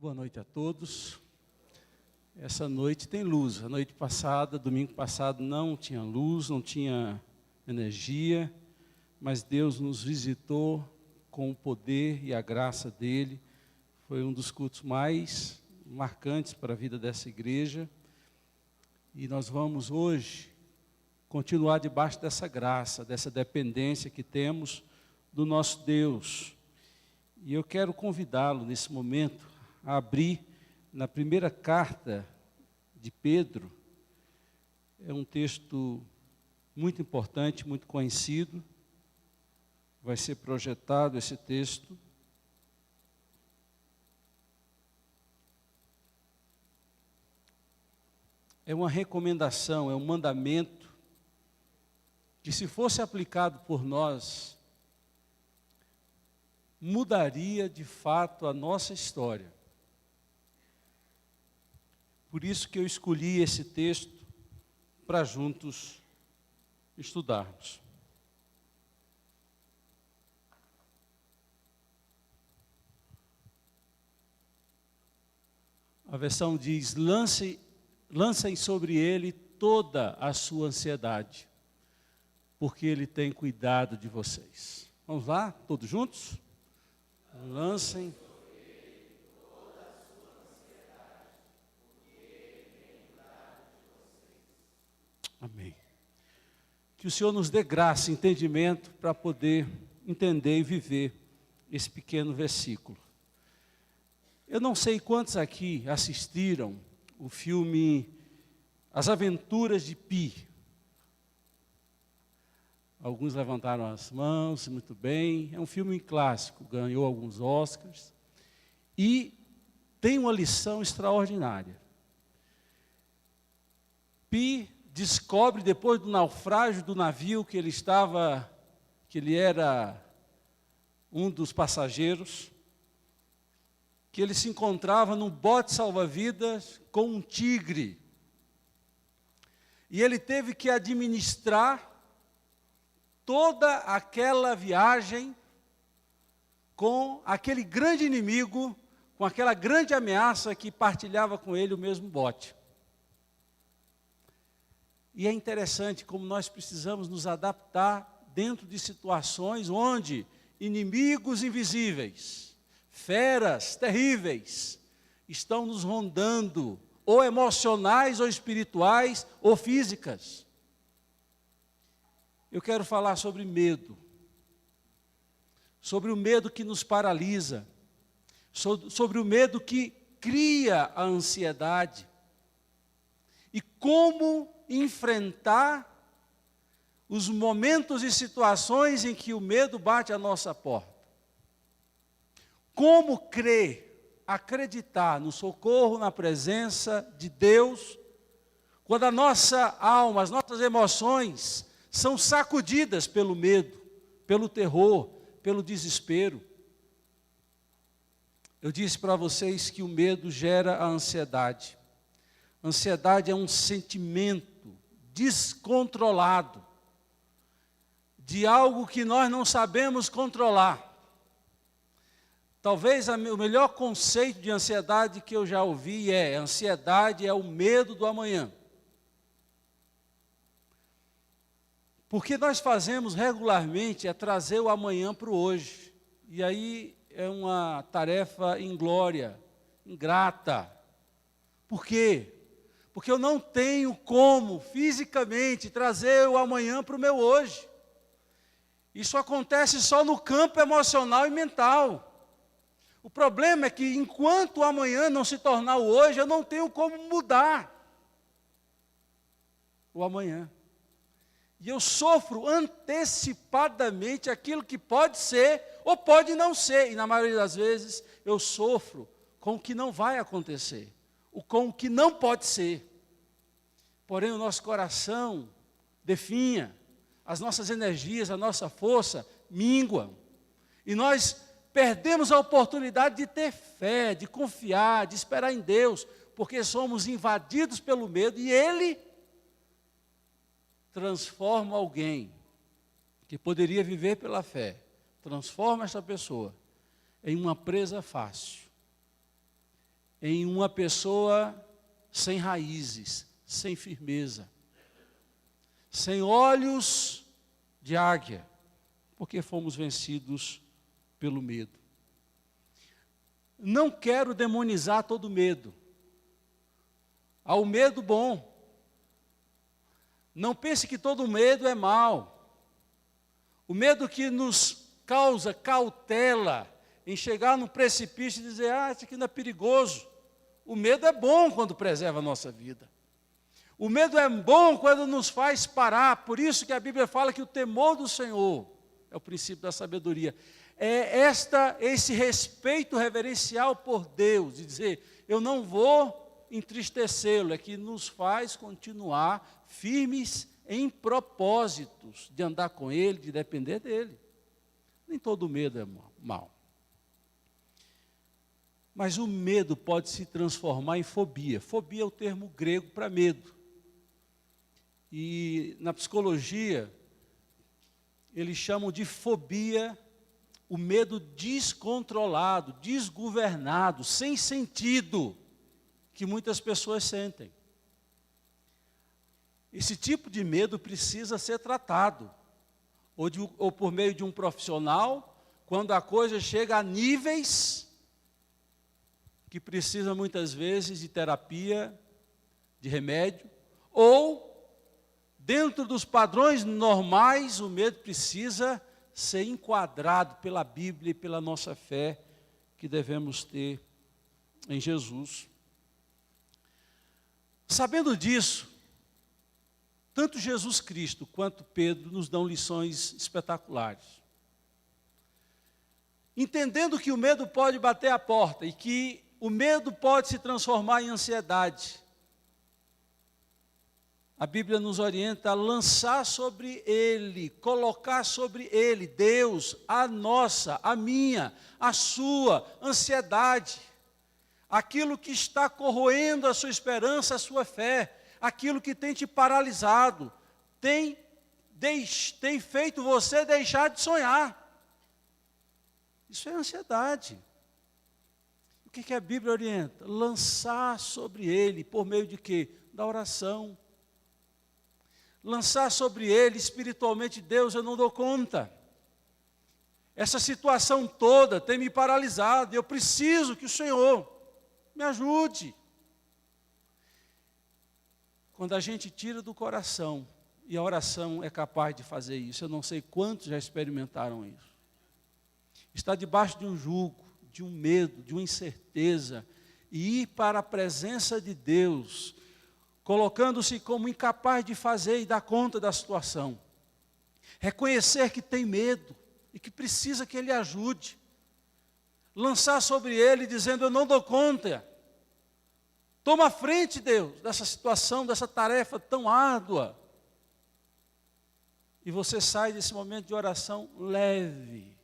Boa noite a todos. Essa noite tem luz. A noite passada, domingo passado, não tinha luz, não tinha energia, mas Deus nos visitou com o poder e a graça dEle. Foi um dos cultos mais marcantes para a vida dessa igreja. E nós vamos hoje continuar debaixo dessa graça, dessa dependência que temos do nosso Deus. E eu quero convidá-lo nesse momento a abrir na primeira carta de Pedro. É um texto muito importante, muito conhecido. Vai ser projetado esse texto. É uma recomendação, é um mandamento que, se fosse aplicado por nós, mudaria de fato a nossa história. Por isso que eu escolhi esse texto para juntos estudarmos. A versão diz: lancem sobre ele toda a sua ansiedade, porque ele tem cuidado de vocês. Vamos lá, todos juntos? Lancem. Amém. Que o Senhor nos dê graça e entendimento para poder entender e viver esse pequeno versículo. Eu não sei quantos aqui assistiram o filme As Aventuras de Pi. Alguns levantaram as mãos, muito bem. É um filme clássico, ganhou alguns Oscars. E tem uma lição extraordinária. Pi descobre, depois do naufrágio do navio que ele era um dos passageiros, que ele se encontrava num bote salva-vidas com um tigre. E ele teve que administrar toda aquela viagem com aquele grande inimigo, com aquela grande ameaça que partilhava com ele o mesmo bote. E é interessante como nós precisamos nos adaptar dentro de situações onde inimigos invisíveis, feras terríveis, estão nos rondando, ou emocionais, ou espirituais, ou físicas. Eu quero falar sobre medo, sobre o medo que nos paralisa, sobre o medo que cria a ansiedade, e como enfrentar os momentos e situações em que o medo bate à nossa porta. Como crer, acreditar no socorro, na presença de Deus, quando a nossa alma, as nossas emoções são sacudidas pelo medo, pelo terror, pelo desespero. Eu disse para vocês que o medo gera a ansiedade. Ansiedade é um sentimento descontrolado de algo que nós não sabemos controlar. Talvez o melhor conceito de ansiedade que eu já ouvi é: ansiedade é o medo do amanhã. Porque nós fazemos regularmente é trazer o amanhã para o hoje. E aí é uma tarefa inglória, ingrata. Por quê? Porque eu não tenho como fisicamente trazer o amanhã para o meu hoje. Isso acontece só no campo emocional e mental. O problema é que enquanto o amanhã não se tornar o hoje, eu não tenho como mudar o amanhã. E eu sofro antecipadamente aquilo que pode ser ou pode não ser. E na maioria das vezes eu sofro com o que não vai acontecer, com o que não pode ser. Porém o nosso coração definha, as nossas energias, a nossa força minguam. E nós perdemos a oportunidade de ter fé, de confiar, de esperar em Deus, porque somos invadidos pelo medo e Ele transforma alguém que poderia viver pela fé, transforma essa pessoa em uma presa fácil, em uma pessoa sem raízes, sem firmeza, sem olhos de águia, porque fomos vencidos pelo medo. Não quero demonizar todo medo. Há o medo bom. Não pense que todo medo é mal. O medo que nos causa cautela em chegar no precipício e dizer, isso aqui não é perigoso. O medo é bom quando preserva a nossa vida. O medo é bom quando nos faz parar. Por isso que a Bíblia fala que o temor do Senhor é o princípio da sabedoria. É esse respeito reverencial por Deus, de dizer, eu não vou entristecê-lo, é que nos faz continuar firmes em propósitos de andar com Ele, de depender dEle. Nem todo medo é mal. Mas o medo pode se transformar em fobia. Fobia é o termo grego para medo. E na psicologia, eles chamam de fobia o medo descontrolado, desgovernado, sem sentido, que muitas pessoas sentem. Esse tipo de medo precisa ser tratado, ou por meio de um profissional, quando a coisa chega a níveis que precisa muitas vezes de terapia, de remédio, ou dentro dos padrões normais, o medo precisa ser enquadrado pela Bíblia e pela nossa fé que devemos ter em Jesus. Sabendo disso, tanto Jesus Cristo quanto Pedro nos dão lições espetaculares. Entendendo que o medo pode bater a porta e que o medo pode se transformar em ansiedade, a Bíblia nos orienta a lançar sobre Ele, colocar sobre Ele, Deus, a nossa, a minha, a sua ansiedade, aquilo que está corroendo a sua esperança, a sua fé, aquilo que tem te paralisado, tem feito você deixar de sonhar. Isso é ansiedade. O que a Bíblia orienta? Lançar sobre Ele, por meio de quê? Da oração. Lançar sobre Ele espiritualmente, Deus, eu não dou conta. Essa situação toda tem me paralisado, eu preciso que o Senhor me ajude. Quando a gente tira do coração, e a oração é capaz de fazer isso, eu não sei quantos já experimentaram isso. Está debaixo de um jugo, de um medo, de uma incerteza, e ir para a presença de Deus, colocando-se como incapaz de fazer e dar conta da situação. Reconhecer que tem medo e que precisa que Ele ajude. Lançar sobre Ele dizendo, eu não dou conta. Toma a frente, Deus, dessa situação, dessa tarefa tão árdua. E você sai desse momento de oração leve,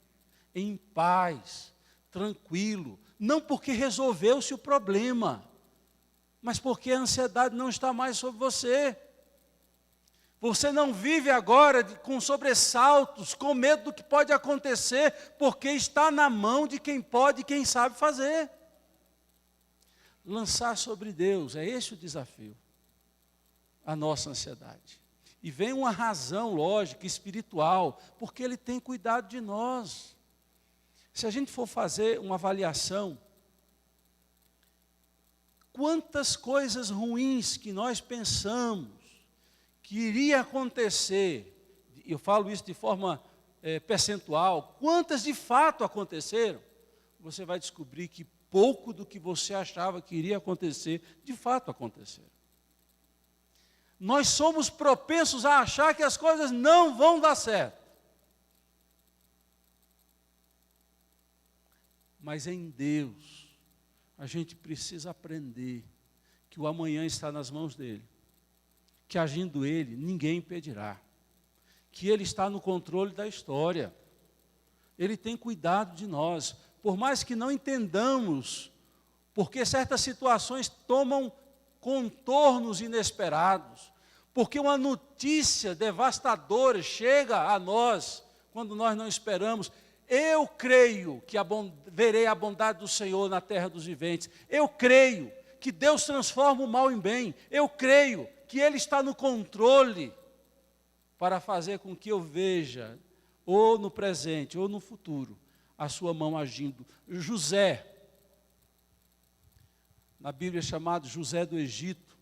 em paz, tranquilo. Não porque resolveu-se o problema, mas porque a ansiedade não está mais sobre você. Você não vive agora com sobressaltos, com medo do que pode acontecer, porque está na mão de quem pode e quem sabe fazer. Lançar sobre Deus, é esse o desafio, a nossa ansiedade. E vem uma razão lógica, espiritual, porque Ele tem cuidado de nós. Se a gente for fazer uma avaliação, quantas coisas ruins que nós pensamos que iria acontecer, eu falo isso de forma percentual, quantas de fato aconteceram, você vai descobrir que pouco do que você achava que iria acontecer, de fato aconteceram. Nós somos propensos a achar que as coisas não vão dar certo. Mas em Deus, a gente precisa aprender que o amanhã está nas mãos dEle, que agindo Ele, ninguém impedirá, que Ele está no controle da história, Ele tem cuidado de nós, por mais que não entendamos, porque certas situações tomam contornos inesperados, porque uma notícia devastadora chega a nós, quando nós não esperamos, Eu creio que verei a bondade do Senhor na terra dos viventes. Eu creio que Deus transforma o mal em bem. Eu creio que Ele está no controle para fazer com que eu veja, ou no presente, ou no futuro, a sua mão agindo. José, na Bíblia é chamado José do Egito,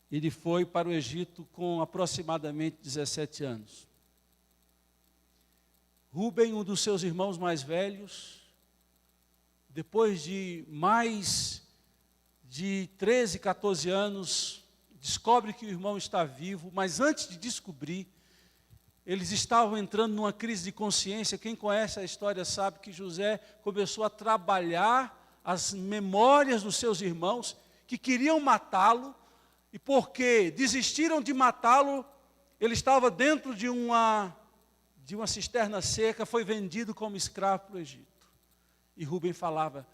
ele foi para o Egito com aproximadamente 17 anos. Rúben, um dos seus irmãos mais velhos, depois de mais de 13, 14 anos, descobre que o irmão está vivo, mas antes de descobrir, eles estavam entrando numa crise de consciência. Quem conhece a história sabe que José começou a trabalhar as memórias dos seus irmãos que queriam matá-lo, e porque desistiram de matá-lo, ele estava dentro de uma cisterna seca, foi vendido como escravo para o Egito. E Rúben falava: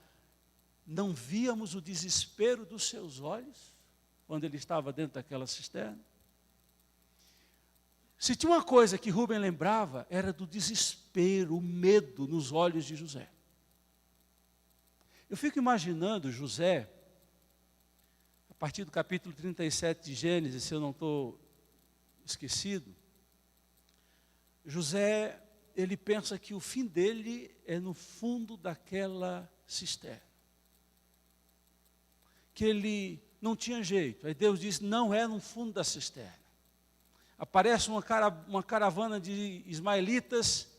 não víamos o desespero dos seus olhos, quando ele estava dentro daquela cisterna? Se tinha uma coisa que Rúben lembrava, era do desespero, o medo nos olhos de José. Eu fico imaginando José, a partir do capítulo 37 de Gênesis, se eu não estou esquecido, José, ele pensa que o fim dele é no fundo daquela cisterna. Que ele não tinha jeito. Aí Deus diz: não é no fundo da cisterna. Aparece uma caravana de ismaelitas,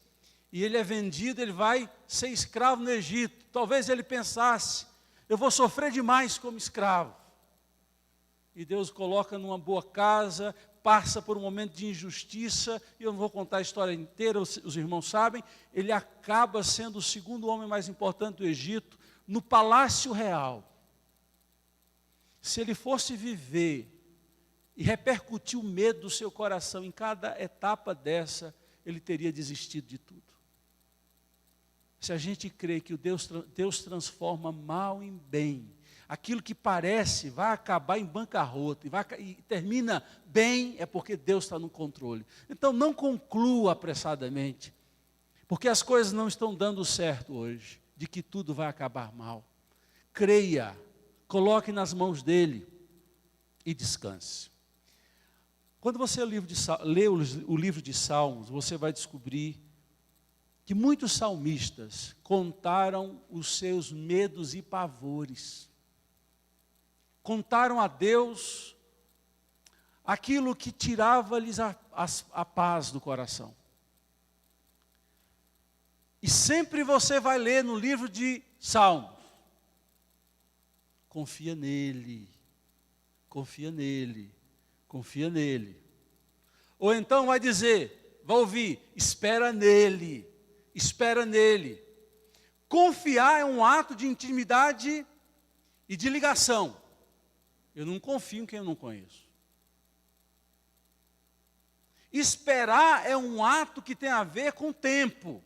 e ele é vendido, ele vai ser escravo no Egito. Talvez ele pensasse: eu vou sofrer demais como escravo. E Deus coloca numa boa casa, passa por um momento de injustiça, e eu não vou contar a história inteira, os irmãos sabem. Ele acaba sendo o segundo homem mais importante do Egito, no palácio real. Se ele fosse viver e repercutir o medo do seu coração em cada etapa dessa, ele teria desistido de tudo. Se a gente crê que Deus transforma mal em bem, aquilo que parece vai acabar em bancarrota e termina bem, é porque Deus está no controle. Então não conclua apressadamente, porque as coisas não estão dando certo hoje, de que tudo vai acabar mal. Creia, coloque nas mãos dele e descanse. Quando você lê o livro de Salmos, você vai descobrir que muitos salmistas contaram os seus medos e pavores. Contaram a Deus aquilo que tirava-lhes a paz do coração. E sempre você vai ler no livro de Salmos: confia nele, confia nele, confia nele. Ou então vai dizer, vai ouvir: espera nele, espera nele. Confiar é um ato de intimidade e de ligação. Eu não confio em quem eu não conheço. Esperar é um ato que tem a ver com o tempo,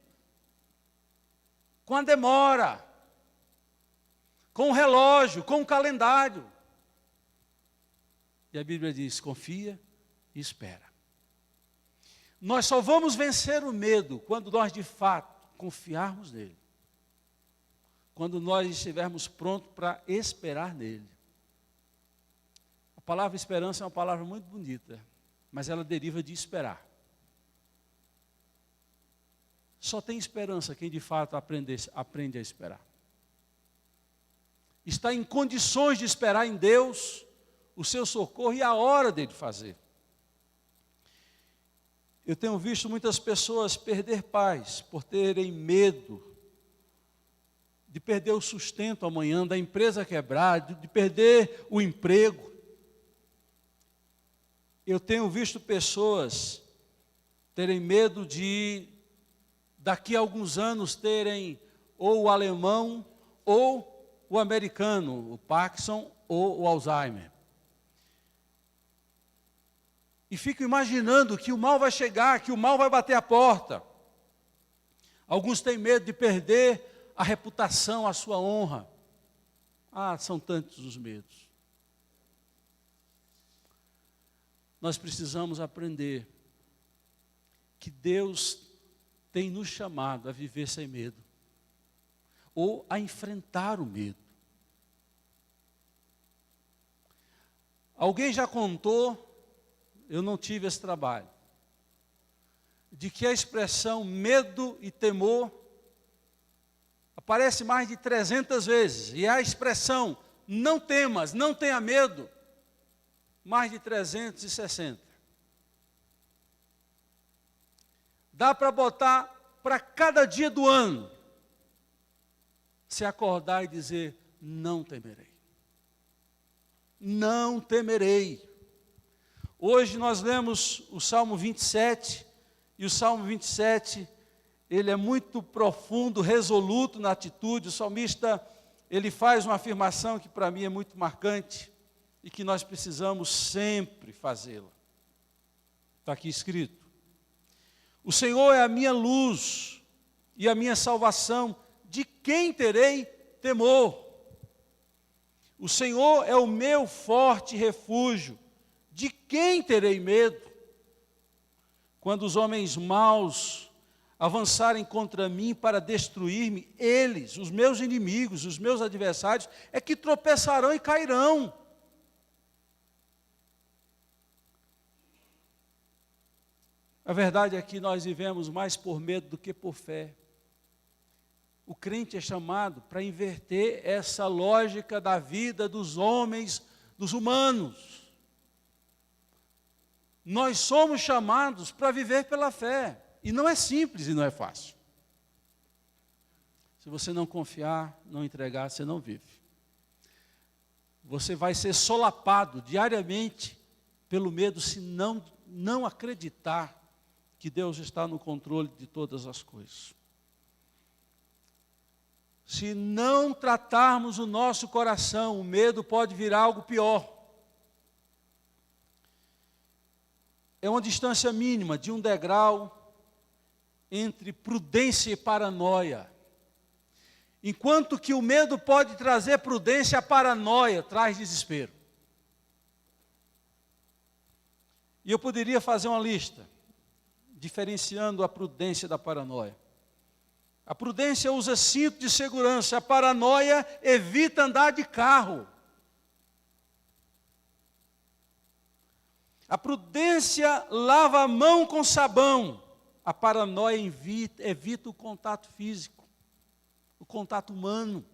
com a demora, com o relógio, com o calendário. E a Bíblia diz: confia e espera. Nós só vamos vencer o medo quando nós de fato confiarmos nele. Quando nós estivermos prontos para esperar nele. A palavra esperança é uma palavra muito bonita, mas ela deriva de esperar. Só tem esperança quem de fato aprende a esperar. Está em condições de esperar em Deus o seu socorro e a hora dele fazer. Eu tenho visto muitas pessoas perder paz por terem medo de perder o sustento amanhã, da empresa quebrar, de perder o emprego. Eu tenho visto pessoas terem medo de, daqui a alguns anos, terem ou o alemão ou o americano, o Parkinson ou o Alzheimer. E fico imaginando que o mal vai chegar, que o mal vai bater a porta. Alguns têm medo de perder a reputação, a sua honra. São tantos os medos. Nós precisamos aprender que Deus tem nos chamado a viver sem medo, ou a enfrentar o medo. Alguém já contou, eu não tive esse trabalho, de que a expressão medo e temor aparece mais de 300 vezes, e a expressão não temas, não tenha medo, mais de 360. Dá para botar para cada dia do ano, se acordar e dizer, não temerei. Não temerei. Hoje nós lemos o Salmo 27, e o Salmo 27, ele é muito profundo, resoluto na atitude. O salmista, ele faz uma afirmação que para mim é muito marcante, e que nós precisamos sempre fazê-la. Está aqui escrito: o Senhor é a minha luz e a minha salvação, de quem terei temor? O Senhor é o meu forte refúgio, de quem terei medo? Quando os homens maus avançarem contra mim para destruir-me, eles, os meus inimigos, os meus adversários, é que tropeçarão e cairão. A verdade é que nós vivemos mais por medo do que por fé. O crente é chamado para inverter essa lógica da vida dos homens, dos humanos. Nós somos chamados para viver pela fé. E não é simples e não é fácil. Se você não confiar, não entregar, você não vive. Você vai ser solapado diariamente pelo medo se não acreditar que Deus está no controle de todas as coisas. Se não tratarmos o nosso coração, o medo pode virar algo pior. É uma distância mínima de um degrau entre prudência e paranoia. Enquanto que o medo pode trazer prudência, a paranoia traz desespero. E eu poderia fazer uma lista, diferenciando a prudência da paranoia. A prudência usa cinto de segurança, a paranoia evita andar de carro. A prudência lava a mão com sabão, a paranoia evita o contato físico, o contato humano.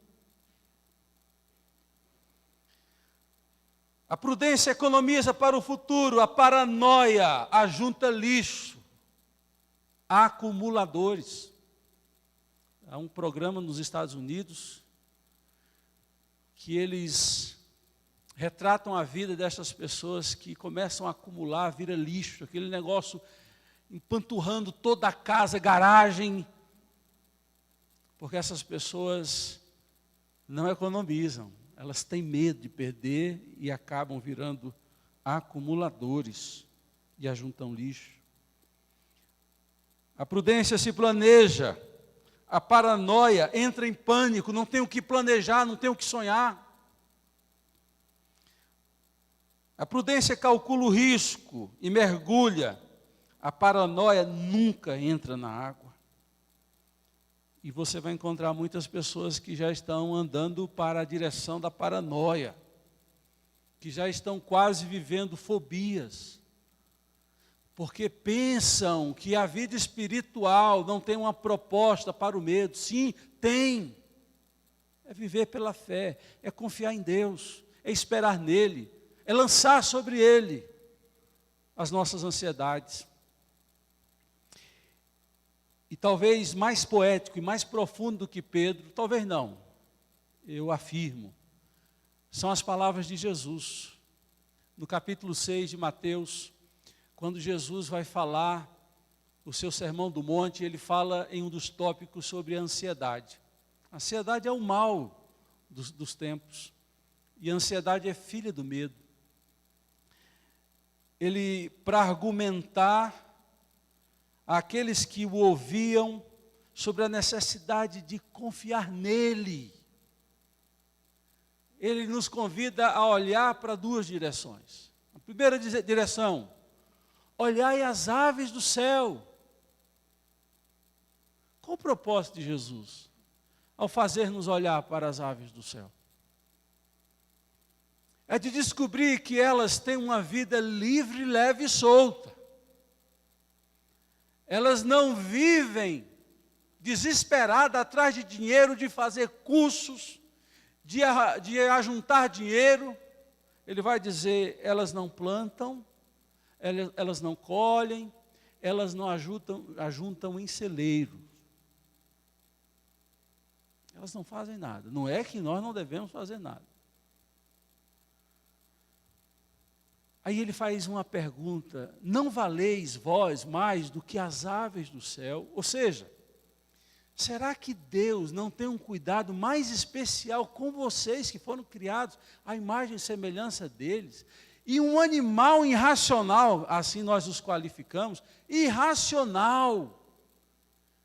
A prudência economiza para o futuro, a paranoia ajunta lixo, acumuladores. Há um programa nos Estados Unidos que eles retratam a vida dessas pessoas que começam a acumular, vira lixo, aquele negócio empanturrando toda a casa, garagem, porque essas pessoas não economizam, elas têm medo de perder e acabam virando acumuladores e ajuntam lixo. A prudência se planeja, a paranoia entra em pânico, não tem o que planejar, não tem o que sonhar. A prudência calcula o risco e mergulha, a paranoia nunca entra na água. E você vai encontrar muitas pessoas que já estão andando para a direção da paranoia, que já estão quase vivendo fobias, porque pensam que a vida espiritual não tem uma proposta para o medo. Sim, tem. É viver pela fé, é confiar em Deus, é esperar nele, é lançar sobre ele as nossas ansiedades. E talvez mais poético e mais profundo do que Pedro, talvez não, eu afirmo, são as palavras de Jesus. No capítulo 6 de Mateus, quando Jesus vai falar o seu sermão do monte, ele fala em um dos tópicos sobre a ansiedade. A ansiedade é o mal dos tempos, e a ansiedade é filha do medo. Ele, para argumentar àqueles que o ouviam sobre a necessidade de confiar nele, ele nos convida a olhar para duas direções. A primeira direção: olhai as aves do céu. Qual o propósito de Jesus ao fazer-nos olhar para as aves do céu? É de descobrir que elas têm uma vida livre, leve e solta. Elas não vivem desesperadas atrás de dinheiro, de fazer cursos, de ajuntar dinheiro. Ele vai dizer, elas não plantam, elas não colhem, elas não ajuntam em celeiros. Elas não fazem nada. Não é que nós não devemos fazer nada. Aí ele faz uma pergunta: não valeis vós mais do que as aves do céu? Ou seja, será que Deus não tem um cuidado mais especial com vocês que foram criados à imagem e semelhança deles? E um animal irracional, assim nós os qualificamos, irracional,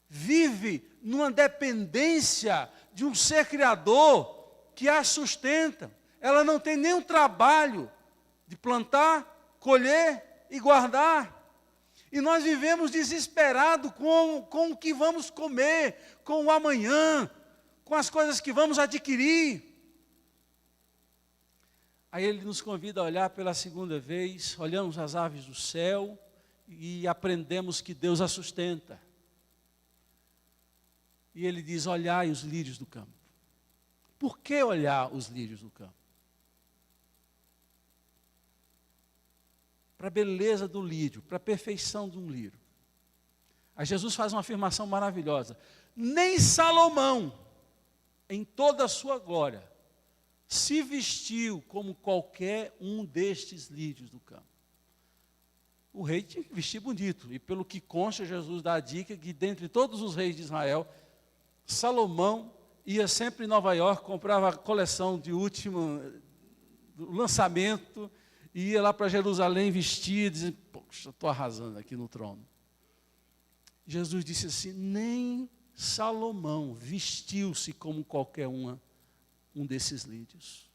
vive numa dependência de um ser criador que a sustenta. Ela não tem nenhum trabalho de plantar, colher e guardar. E nós vivemos desesperados com o que vamos comer, com o amanhã, com as coisas que vamos adquirir. Aí ele nos convida a olhar pela segunda vez, olhamos as aves do céu e aprendemos que Deus as sustenta. E ele diz, olhai os lírios do campo. Por que olhar os lírios do campo? Para a beleza do lírio, para a perfeição de um lírio. Aí Jesus faz uma afirmação maravilhosa. Nem Salomão, em toda a sua glória, se vestiu como qualquer um destes lírios do campo. O rei tinha que vestir bonito. E pelo que consta, Jesus dá a dica que dentre todos os reis de Israel, Salomão ia sempre em Nova York, comprava a coleção de último lançamento, e ia lá para Jerusalém vestido, dizendo, poxa, estou arrasando aqui no trono. Jesus disse assim, nem Salomão vestiu-se como qualquer um desses lírios.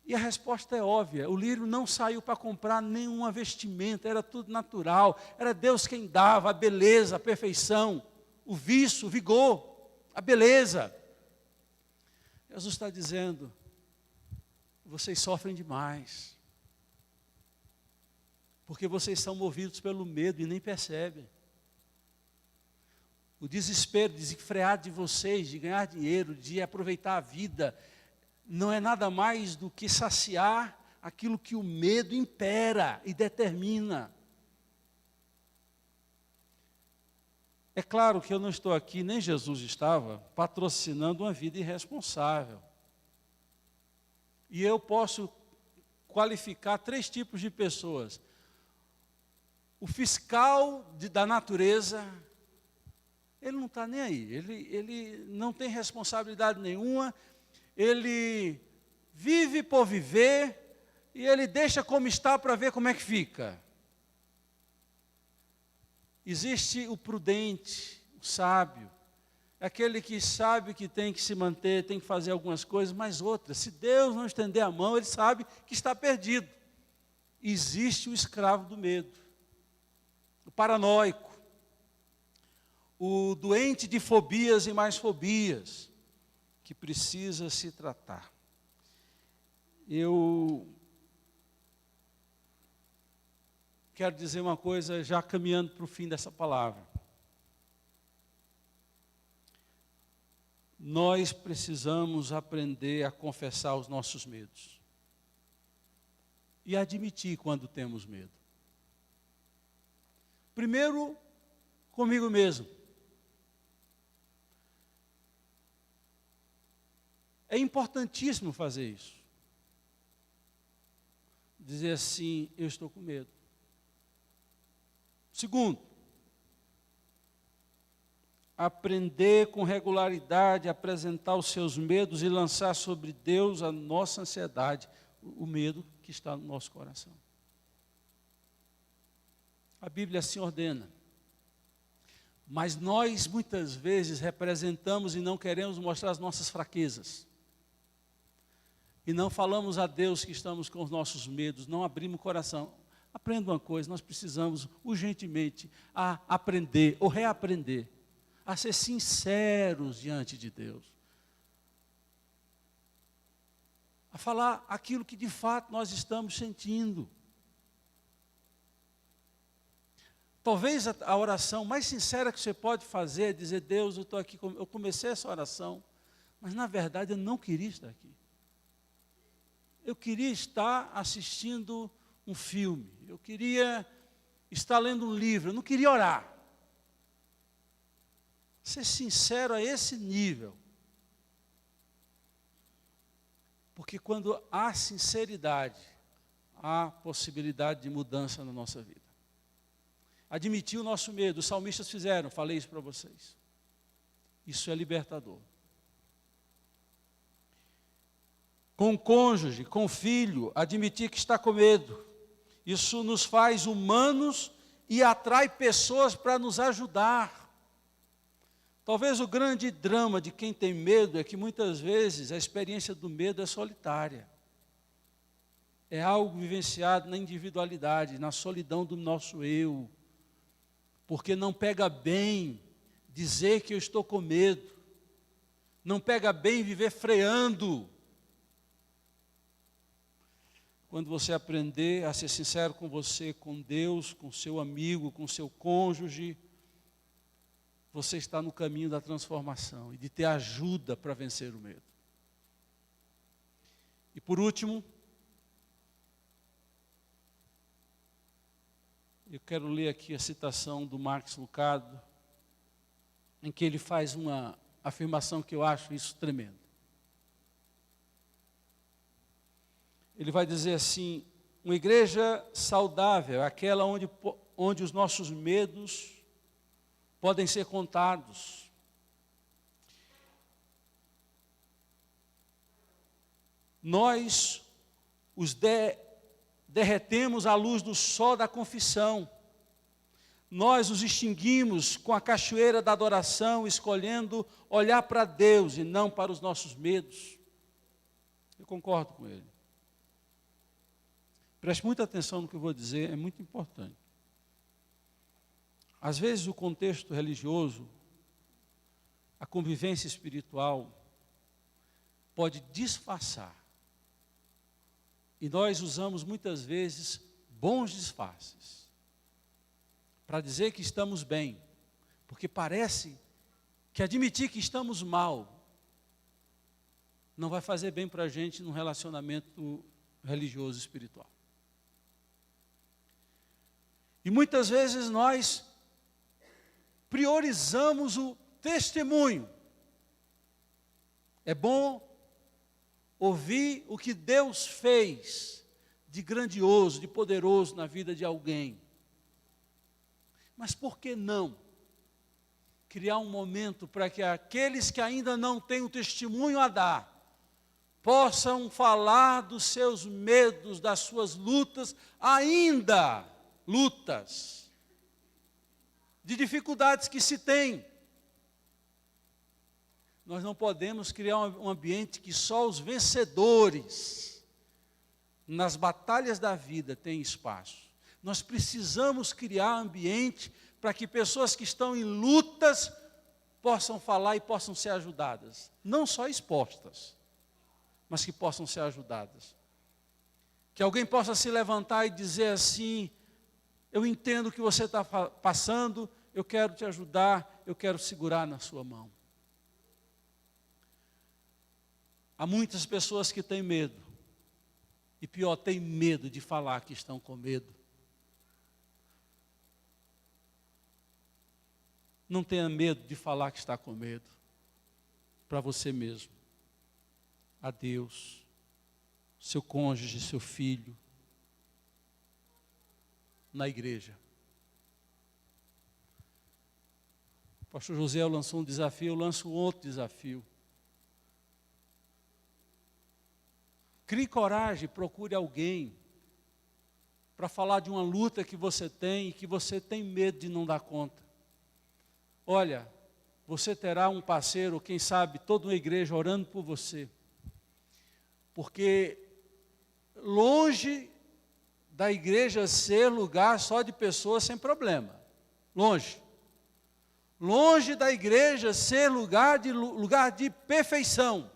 E a resposta é óbvia, o lírio não saiu para comprar nenhuma vestimenta, era tudo natural, era Deus quem dava a beleza, a perfeição, o vício, o vigor, a beleza. Jesus está dizendo, vocês sofrem demais, porque vocês são movidos pelo medo e nem percebem. O desespero desenfreado de vocês, de ganhar dinheiro, de aproveitar a vida, não é nada mais do que saciar aquilo que o medo impera e determina. É claro que eu não estou aqui, nem Jesus estava, patrocinando uma vida irresponsável. E eu posso qualificar 3 tipos de pessoas. O fiscal da natureza, ele não está nem aí, ele não tem responsabilidade nenhuma, ele vive por viver e ele deixa como está para ver como é que fica. Existe o prudente, o sábio, aquele que sabe que tem que se manter, tem que fazer algumas coisas, mas outras. Se Deus não estender a mão, ele sabe que está perdido. Existe o escravo do medo, o paranoico, o doente de fobias e mais fobias, que precisa se tratar. Eu quero dizer uma coisa, já caminhando para o fim dessa palavra. Nós precisamos aprender a confessar os nossos medos. E admitir quando temos medo. Primeiro, comigo mesmo. É importantíssimo fazer isso. Dizer assim, eu estou com medo. Segundo, aprender com regularidade a apresentar os seus medos e lançar sobre Deus a nossa ansiedade, o medo que está no nosso coração. A Bíblia assim ordena. Mas nós muitas vezes representamos e não queremos mostrar as nossas fraquezas. E não falamos a Deus que estamos com os nossos medos, não abrimos o coração. Aprenda uma coisa, nós precisamos urgentemente aprender ou reaprender a ser sinceros diante de Deus, a falar aquilo que de fato nós estamos sentindo. Talvez a oração mais sincera que você pode fazer é dizer: Deus, eu estou aqui, eu comecei essa oração, mas na verdade eu não queria estar aqui. Eu queria estar assistindo um filme, eu queria estar lendo um livro, eu não queria orar. Ser sincero a esse nível. Porque quando há sinceridade, há possibilidade de mudança na nossa vida. Admitir o nosso medo, os salmistas fizeram, falei isso para vocês. Isso é libertador. Com o cônjuge, com o filho, admitir que está com medo. Isso nos faz humanos e atrai pessoas para nos ajudar. Talvez o grande drama de quem tem medo é que muitas vezes a experiência do medo é solitária. É algo vivenciado na individualidade, na solidão do nosso eu. Porque não pega bem dizer que eu estou com medo. Não pega bem viver freando. Quando você aprender a ser sincero com você, com Deus, com seu amigo, com seu cônjuge, você está no caminho da transformação e de ter ajuda para vencer o medo. E por último, eu quero ler aqui a citação do Marcos Lucado, em que ele faz uma afirmação que eu acho isso tremendo. Ele vai dizer assim: uma igreja saudável é aquela onde os nossos medos podem ser contados. Nós os derretemos à luz do sol da confissão. Nós os extinguimos com a cachoeira da adoração, escolhendo olhar para Deus e não para os nossos medos. Eu concordo com ele. Preste muita atenção no que eu vou dizer, é muito importante. Às vezes o contexto religioso, a convivência espiritual, pode disfarçar. E nós usamos muitas vezes bons disfarces para dizer que estamos bem, porque parece que admitir que estamos mal não vai fazer bem para a gente num relacionamento religioso espiritual. E muitas vezes nós priorizamos o testemunho. É bom ouvir o que Deus fez de grandioso, de poderoso na vida de alguém. Mas por que não criar um momento para que aqueles que ainda não têm o testemunho a dar, possam falar dos seus medos, das suas lutas, ainda lutas, de dificuldades que se tem. Nós não podemos criar um ambiente que só os vencedores nas batalhas da vida têm espaço. Nós precisamos criar ambiente para que pessoas que estão em lutas possam falar e possam ser ajudadas. Não só expostas, mas que possam ser ajudadas. Que alguém possa se levantar e dizer assim: eu entendo o que você está passando, eu quero te ajudar, eu quero segurar na sua mão. Há muitas pessoas que têm medo, e pior, têm medo de falar que estão com medo. Não tenha medo de falar que está com medo, para você mesmo, a Deus, seu cônjuge, seu filho, na igreja. O pastor José lançou um desafio, eu lanço um outro desafio. Crie coragem, procure alguém para falar de uma luta que você tem e que você tem medo de não dar conta. Olha, você terá um parceiro, quem sabe, toda uma igreja orando por você. Porque longe da igreja ser lugar só de pessoas sem problema. Longe. longe da igreja ser lugar de perfeição,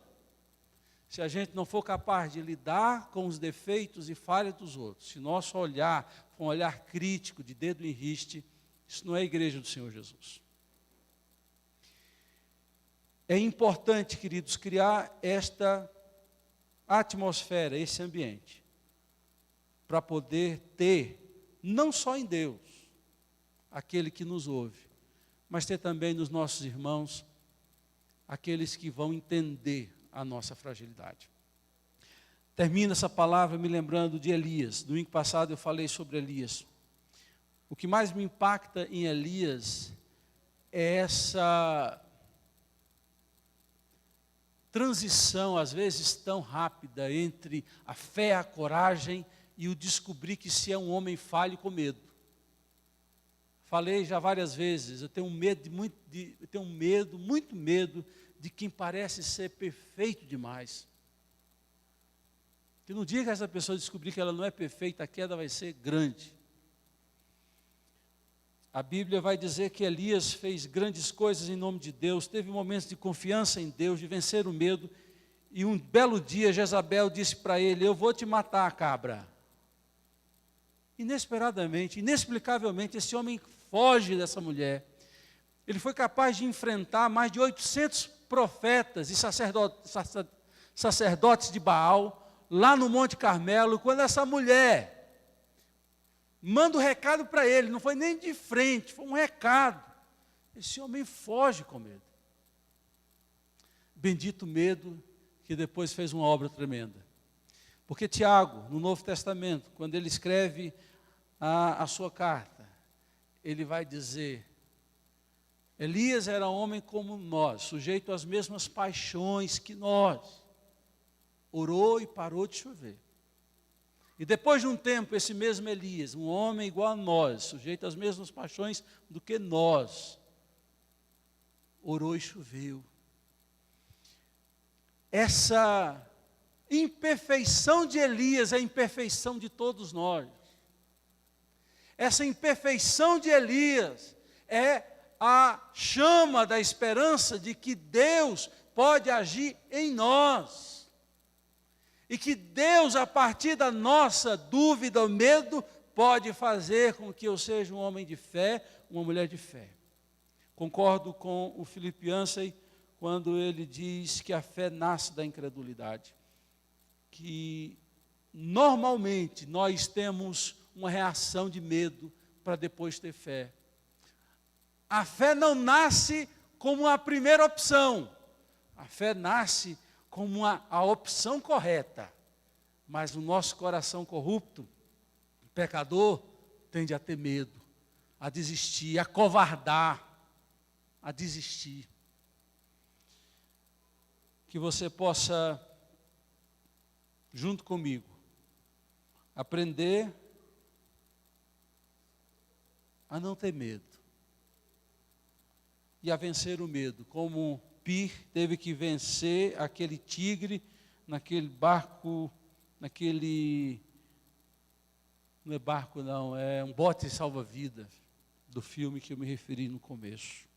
se a gente não for capaz de lidar com os defeitos e falhas dos outros, se nosso olhar for um olhar crítico, de dedo em riste, isso não é a igreja do Senhor Jesus. É importante, queridos, criar esta atmosfera, esse ambiente, para poder ter, não só em Deus, aquele que nos ouve, mas ter também nos nossos irmãos, aqueles que vão entender a nossa fragilidade. Termino essa palavra me lembrando de Elias. Domingo passado eu falei sobre Elias. O que mais me impacta em Elias é essa transição, às vezes tão rápida, entre a fé, a coragem e o descobrir que se é um homem falho com medo. Falei já várias vezes, eu tenho muito medo de quem parece ser perfeito demais. Que no dia que essa pessoa descobrir que ela não é perfeita, a queda vai ser grande. A Bíblia vai dizer que Elias fez grandes coisas em nome de Deus, teve momentos de confiança em Deus, de vencer o medo, e um belo dia Jezabel disse para ele: eu vou te matar, cabra. Inesperadamente, inexplicavelmente, esse homem foge dessa mulher. Ele foi capaz de enfrentar mais de 800 profetas e sacerdotes de Baal, lá no Monte Carmelo, quando essa mulher manda o recado para ele, não foi nem de frente, foi um recado. Esse homem foge com medo. Bendito medo, que depois fez uma obra tremenda. Porque Tiago, no Novo Testamento, quando ele escreve a sua carta, ele vai dizer: Elias era homem como nós, sujeito às mesmas paixões que nós. Orou e parou de chover. E depois de um tempo, esse mesmo Elias, um homem igual a nós, sujeito às mesmas paixões do que nós, orou e choveu. Essa imperfeição de Elias é a imperfeição de todos nós. Essa imperfeição de Elias é a chama da esperança de que Deus pode agir em nós. E que Deus, a partir da nossa dúvida ou medo, pode fazer com que eu seja um homem de fé, uma mulher de fé. Concordo com o Philip Yancey quando ele diz que a fé nasce da incredulidade. Que normalmente nós temos uma reação de medo para depois ter fé. A fé não nasce como a primeira opção. A fé nasce como a opção correta. Mas o nosso coração corrupto, pecador, tende a ter medo, a desistir, a covardar, a desistir. Que você possa, junto comigo, aprender a não ter medo e a vencer o medo, como Pi teve que vencer aquele tigre naquele barco, não é barco não, é um bote salva-vidas do filme que eu me referi no começo.